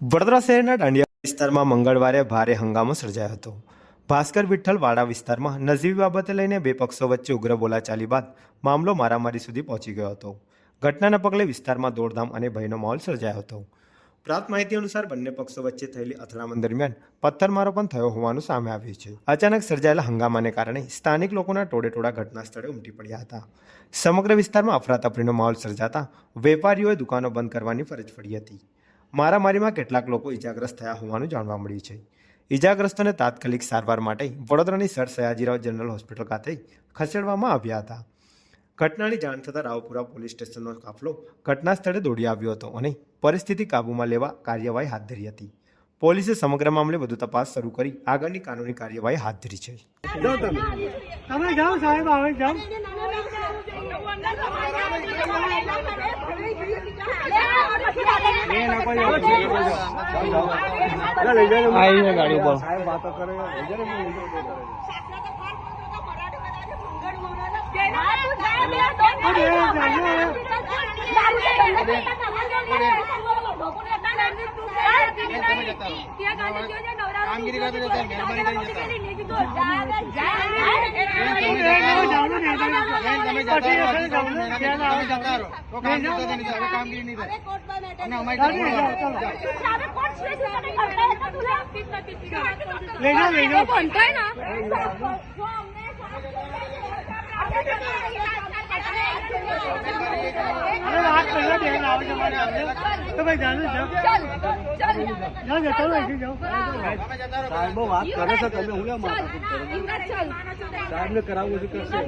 વડોદરા શહેરના દાંડિયા વિસ્તારમાં મંગળવારે ભારે હંગામો સર્જાયો હતો. ભાસ્કર વિઠ્ઠલ વાડા વિસ્તારમાં નજીવી બાબતે લઈને બે પક્ષો વચ્ચે ઉગ્ર બોલાચાલી બાદ મામલો મારામારી સુધી પહોંચી ગયો હતો. ઘટનાના પગલે વિસ્તારમાં દોડધામ અને ભયનો માહોલ સર્જાયો હતો. પ્રાપ્ત માહિતી અનુસાર બંને પક્ષો વચ્ચે થયેલી અથડામણ દરમિયાન પથ્થરમારો પણ થયો હોવાનું સામે આવ્યું છે. અચાનક સર્જાયેલા હંગામાને કારણે સ્થાનિક લોકોના ટોળેટોળા ઘટના સ્થળે ઉમટી પડ્યા હતા. સમગ્ર વિસ્તારમાં અફરાતફરીનો માહોલ સર્જાતા વેપારીઓએ દુકાનો બંધ કરવાની ફરજ પડી હતી. મારામારીમાં કેટલાક લોકો ઇજાગ્રસ્ત થયા હોવાનું જાણવા મળ્યું છે. ઇજાગ્રસ્તોને તાત્કાલિક સારવાર માટે વડોદરાની સર સયાજીરાવ જનરલ હોસ્પિટલ ખાતે ખસેડવામાં આવ્યા હતા. ઘટનાની જાણ થતાં રાવપુરા પોલીસ સ્ટેશનનો કાફલો ઘટના સ્થળે દોડી આવ્યો હતો અને પરિસ્થિતિ કાબૂમાં લેવા કાર્યવાહી હાથ ધરી હતી. પોલીસે સમગ્ર મામલે વધુ તપાસ શરૂ કરી આગળની કાનૂની કાર્યવાહી હાથ ધરી છે. ગાડી ઉપર સાહેબ ને કરાવવું કરશે.